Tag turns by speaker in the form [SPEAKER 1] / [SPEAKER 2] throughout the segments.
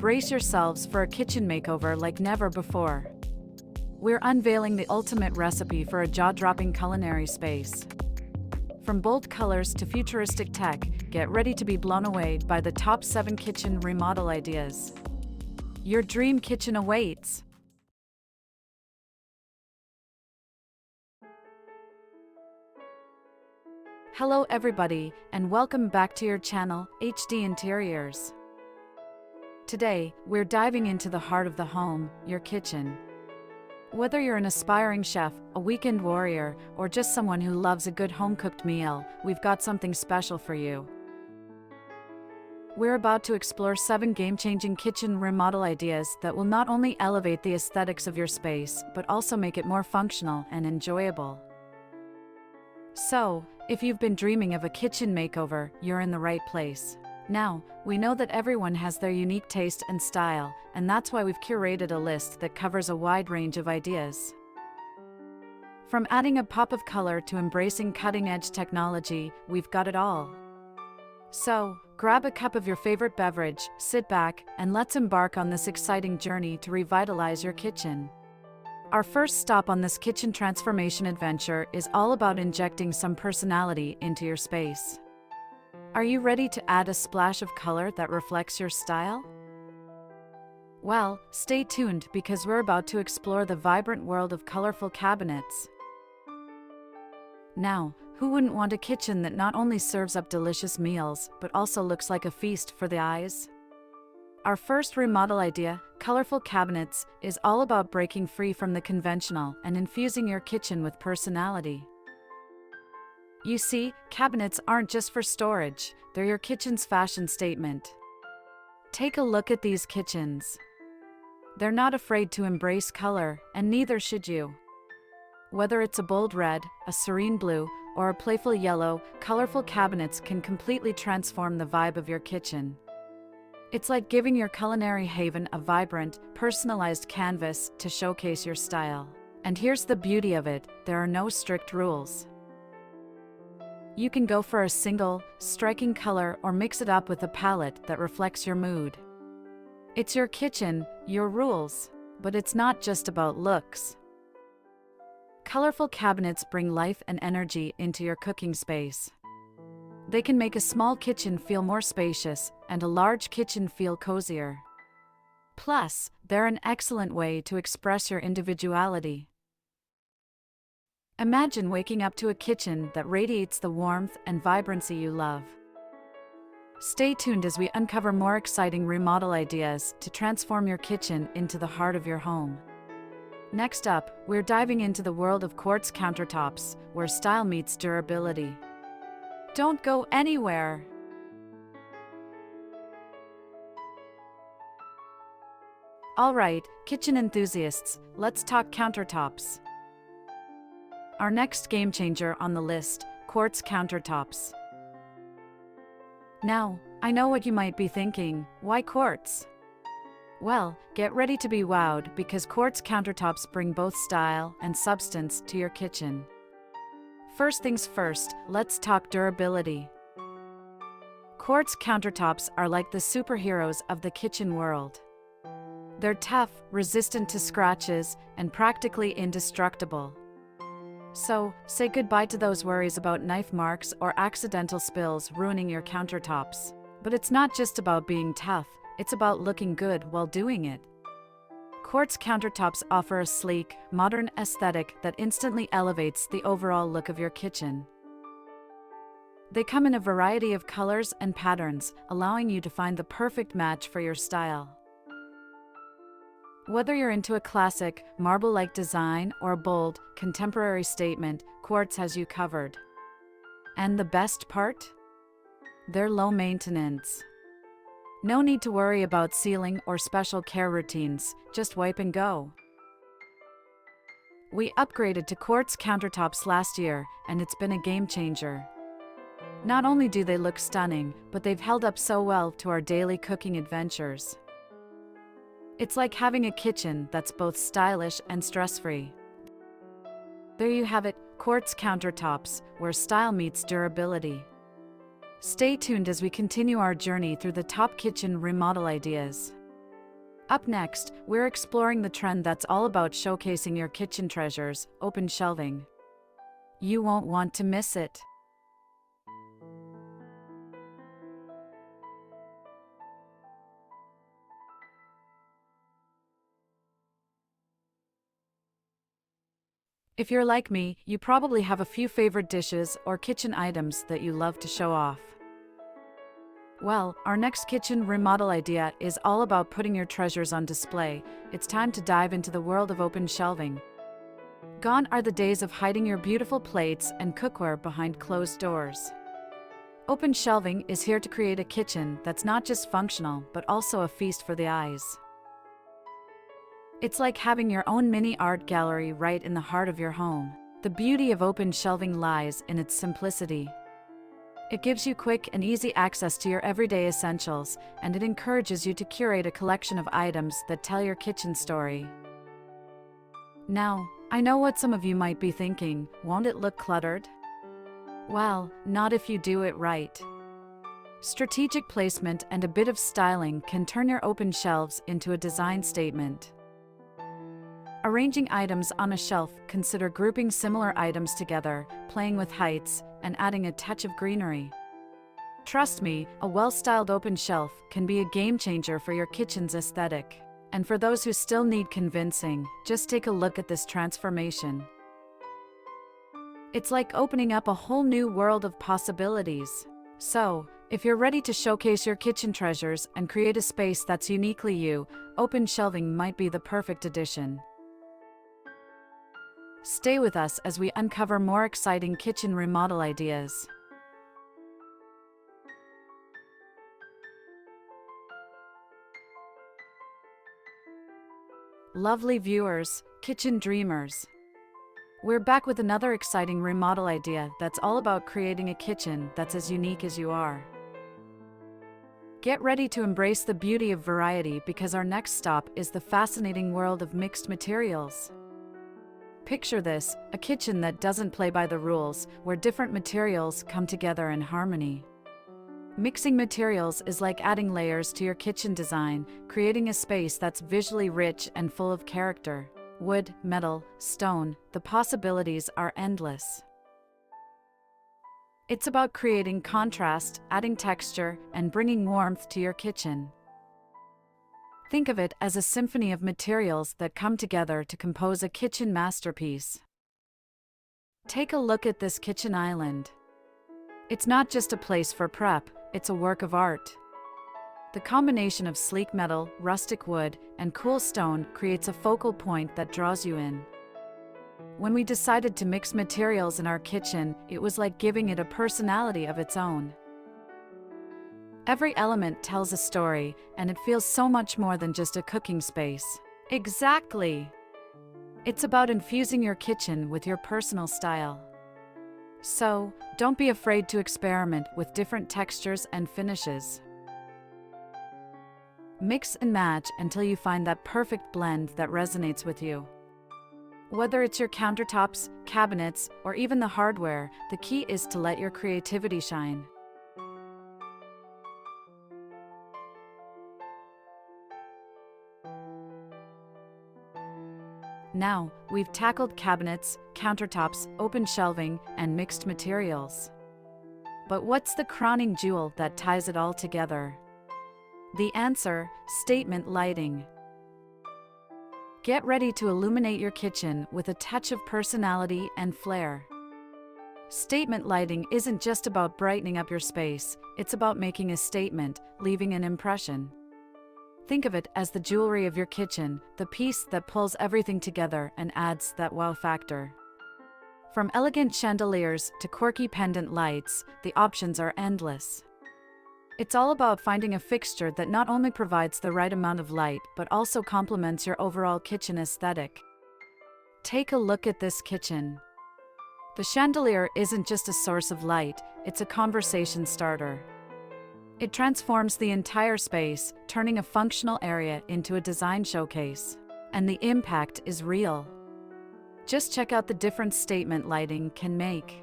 [SPEAKER 1] brace yourselves for a kitchen makeover like never before. We're unveiling the ultimate recipe for a jaw-dropping culinary space. From bold colors to futuristic tech, get ready to be blown away by the top 7 kitchen remodel ideas. Your dream kitchen awaits. Hello everybody, and welcome back to your channel, HD Interiors. Today, we're diving into the heart of the home, your kitchen. Whether you're an aspiring chef, a weekend warrior, or just someone who loves a good home-cooked meal, we've got something special for you. We're about to explore 7 game-changing kitchen remodel ideas that will not only elevate the aesthetics of your space, but also make it more functional and enjoyable. So, if you've been dreaming of a kitchen makeover, you're in the right place. Now, we know that everyone has their unique taste and style, and that's why we've curated a list that covers a wide range of ideas. From adding a pop of color to embracing cutting-edge technology, we've got it all. So, grab a cup of your favorite beverage, sit back, and let's embark on this exciting journey to revitalize your kitchen. Our first stop on this kitchen transformation adventure is all about injecting some personality into your space. Are you ready to add a splash of color that reflects your style? Well, stay tuned because we're about to explore the vibrant world of colorful cabinets. Now, who wouldn't want a kitchen that not only serves up delicious meals, but also looks like a feast for the eyes? Our first remodel idea, colorful cabinets, is all about breaking free from the conventional and infusing your kitchen with personality. You see, cabinets aren't just for storage, they're your kitchen's fashion statement. Take a look at these kitchens. They're not afraid to embrace color, and neither should you. Whether it's a bold red, a serene blue, or a playful yellow, colorful cabinets can completely transform the vibe of your kitchen. It's like giving your culinary haven a vibrant, personalized canvas to showcase your style. And here's the beauty of it, there are no strict rules. You can go for a single, striking color or mix it up with a palette that reflects your mood. It's your kitchen, your rules, but it's not just about looks. Colorful cabinets bring life and energy into your cooking space. They can make a small kitchen feel more spacious and a large kitchen feel cozier. Plus, they're an excellent way to express your individuality. Imagine waking up to a kitchen that radiates the warmth and vibrancy you love. Stay tuned as we uncover more exciting remodel ideas to transform your kitchen into the heart of your home. Next up, we're diving into the world of quartz countertops, where style meets durability. Don't go anywhere! Alright, kitchen enthusiasts, let's talk countertops. Our next game changer on the list, quartz countertops. Now, I know what you might be thinking, why quartz? Well, get ready to be wowed because quartz countertops bring both style and substance to your kitchen. First things first, let's talk durability. Quartz countertops are like the superheroes of the kitchen world. They're tough, resistant to scratches, and practically indestructible. So, say goodbye to those worries about knife marks or accidental spills ruining your countertops. But it's not just about being tough, it's about looking good while doing it. Quartz countertops offer a sleek, modern aesthetic that instantly elevates the overall look of your kitchen. They come in a variety of colors and patterns, allowing you to find the perfect match for your style. Whether you're into a classic, marble-like design or a bold, contemporary statement, quartz has you covered. And the best part? They're low maintenance. No need to worry about sealing or special care routines, just wipe and go. We upgraded to quartz countertops last year, and it's been a game changer. Not only do they look stunning, but they've held up so well to our daily cooking adventures. It's like having a kitchen that's both stylish and stress-free. There you have it, quartz countertops, where style meets durability. Stay tuned as we continue our journey through the top kitchen remodel ideas. Up next, we're exploring the trend that's all about showcasing your kitchen treasures, open shelving. You won't want to miss it. If you're like me, you probably have a few favorite dishes or kitchen items that you love to show off. Well, our next kitchen remodel idea is all about putting your treasures on display. It's time to dive into the world of open shelving. Gone are the days of hiding your beautiful plates and cookware behind closed doors. Open shelving is here to create a kitchen that's not just functional, but also a feast for the eyes. It's like having your own mini art gallery right in the heart of your home. The beauty of open shelving lies in its simplicity. It gives you quick and easy access to your everyday essentials, and it encourages you to curate a collection of items that tell your kitchen story. Now, I know what some of you might be thinking, won't it look cluttered? Well, not if you do it right. Strategic placement and a bit of styling can turn your open shelves into a design statement. Arranging items on a shelf, consider grouping similar items together, playing with heights, and adding a touch of greenery. Trust me, a well-styled open shelf can be a game changer for your kitchen's aesthetic. And for those who still need convincing, just take a look at this transformation. It's like opening up a whole new world of possibilities. So, if you're ready to showcase your kitchen treasures and create a space that's uniquely you, open shelving might be the perfect addition. Stay with us as we uncover more exciting kitchen remodel ideas. Lovely viewers, kitchen dreamers. We're back with another exciting remodel idea that's all about creating a kitchen that's as unique as you are. Get ready to embrace the beauty of variety because our next stop is the fascinating world of mixed materials. Picture this, a kitchen that doesn't play by the rules, where different materials come together in harmony. Mixing materials is like adding layers to your kitchen design, creating a space that's visually rich and full of character. Wood, metal, stone, the possibilities are endless. It's about creating contrast, adding texture, and bringing warmth to your kitchen. Think of it as a symphony of materials that come together to compose a kitchen masterpiece. Take a look at this kitchen island. It's not just a place for prep, it's a work of art. The combination of sleek metal, rustic wood, and cool stone creates a focal point that draws you in. When we decided to mix materials in our kitchen, it was like giving it a personality of its own. Every element tells a story, and it feels so much more than just a cooking space. Exactly! It's about infusing your kitchen with your personal style. So, don't be afraid to experiment with different textures and finishes. Mix and match until you find that perfect blend that resonates with you. Whether it's your countertops, cabinets, or even the hardware, the key is to let your creativity shine. Now, we've tackled cabinets, countertops, open shelving, and mixed materials. But what's the crowning jewel that ties it all together? The answer: statement lighting. Get ready to illuminate your kitchen with a touch of personality and flair. Statement lighting isn't just about brightening up your space, it's about making a statement, leaving an impression. Think of it as the jewelry of your kitchen, the piece that pulls everything together and adds that wow factor. From elegant chandeliers to quirky pendant lights, the options are endless. It's all about finding a fixture that not only provides the right amount of light, but also complements your overall kitchen aesthetic. Take a look at this kitchen. The chandelier isn't just a source of light, it's a conversation starter. It transforms the entire space, turning a functional area into a design showcase. And the impact is real. Just check out the difference statement lighting can make.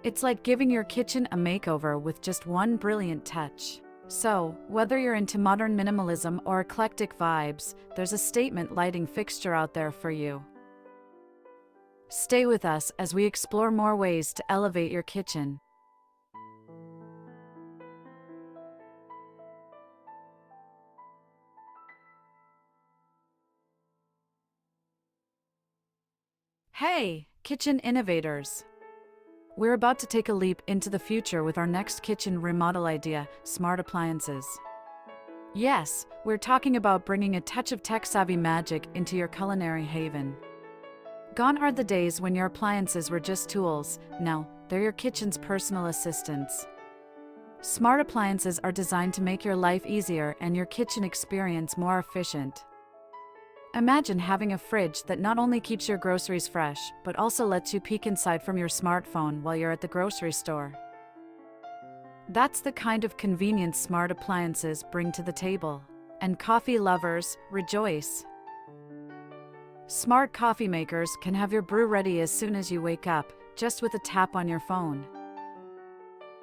[SPEAKER 1] It's like giving your kitchen a makeover with just one brilliant touch. So, whether you're into modern minimalism or eclectic vibes, there's a statement lighting fixture out there for you. Stay with us as we explore more ways to elevate your kitchen. Hey, kitchen innovators! We're about to take a leap into the future with our next kitchen remodel idea, smart appliances. Yes, we're talking about bringing a touch of tech-savvy magic into your culinary haven. Gone are the days when your appliances were just tools. Now, they're your kitchen's personal assistants. Smart appliances are designed to make your life easier and your kitchen experience more efficient. Imagine having a fridge that not only keeps your groceries fresh, but also lets you peek inside from your smartphone while you're at the grocery store. That's the kind of convenience smart appliances bring to the table. And coffee lovers, rejoice! Smart coffee makers can have your brew ready as soon as you wake up, just with a tap on your phone.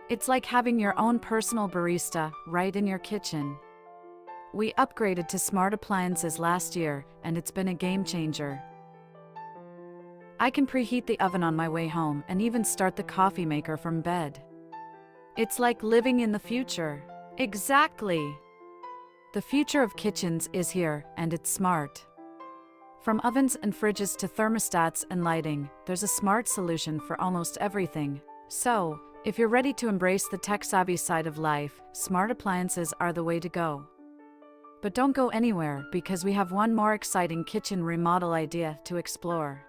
[SPEAKER 1] It's like having your own personal barista right in your kitchen. We upgraded to smart appliances last year, and it's been a game changer. I can preheat the oven on my way home and even start the coffee maker from bed. It's like living in the future. Exactly! The future of kitchens is here, and it's smart. From ovens and fridges to thermostats and lighting, there's a smart solution for almost everything. So, if you're ready to embrace the tech-savvy side of life, smart appliances are the way to go. But don't go anywhere because we have one more exciting kitchen remodel idea to explore.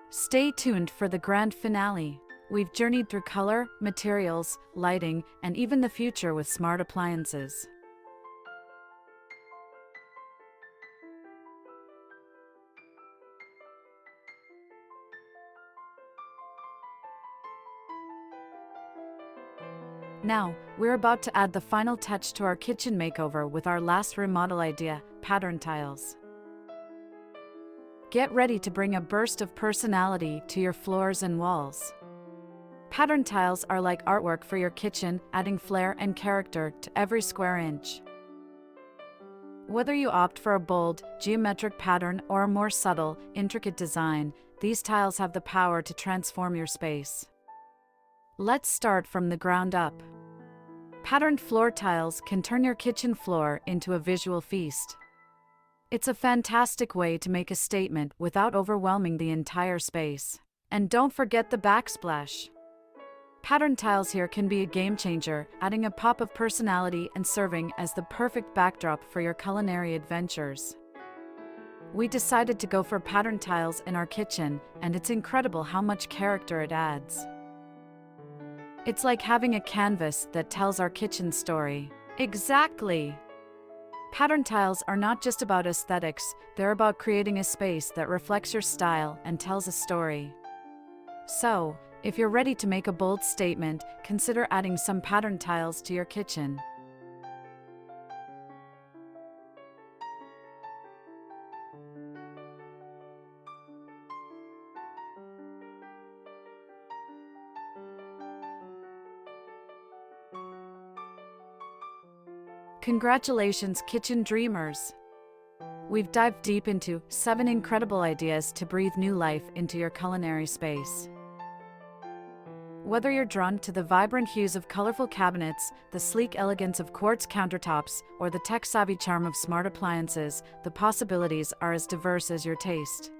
[SPEAKER 1] Stay tuned for the grand finale. We've journeyed through color, materials, lighting, and even the future with smart appliances. Now, we're about to add the final touch to our kitchen makeover with our last remodel idea, pattern tiles. Get ready to bring a burst of personality to your floors and walls. Pattern tiles are like artwork for your kitchen, adding flair and character to every square inch. Whether you opt for a bold, geometric pattern or a more subtle, intricate design, these tiles have the power to transform your space. Let's start from the ground up. Patterned floor tiles can turn your kitchen floor into a visual feast. It's a fantastic way to make a statement without overwhelming the entire space. And don't forget the backsplash. Patterned tiles here can be a game changer, adding a pop of personality and serving as the perfect backdrop for your culinary adventures. We decided to go for patterned tiles in our kitchen, and it's incredible how much character it adds. It's like having a canvas that tells our kitchen story. Exactly! Pattern tiles are not just about aesthetics, they're about creating a space that reflects your style and tells a story. So, if you're ready to make a bold statement, consider adding some pattern tiles to your kitchen. Congratulations, kitchen dreamers! We've dived deep into 7 incredible ideas to breathe new life into your culinary space. Whether you're drawn to the vibrant hues of colorful cabinets, the sleek elegance of quartz countertops, or the tech-savvy charm of smart appliances, the possibilities are as diverse as your taste.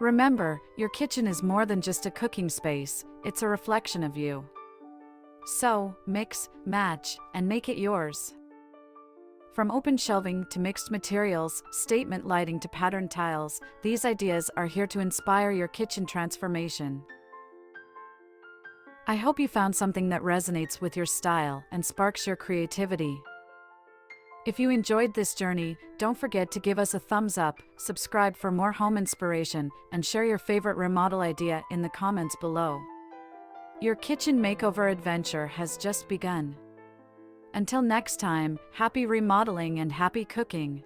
[SPEAKER 1] Remember, your kitchen is more than just a cooking space, it's a reflection of you. So, mix, match, and make it yours. From open shelving to mixed materials, statement lighting to patterned tiles, these ideas are here to inspire your kitchen transformation. I hope you found something that resonates with your style and sparks your creativity. If you enjoyed this journey, don't forget to give us a thumbs up, subscribe for more home inspiration, and share your favorite remodel idea in the comments below. Your kitchen makeover adventure has just begun. Until next time, happy remodeling and happy cooking!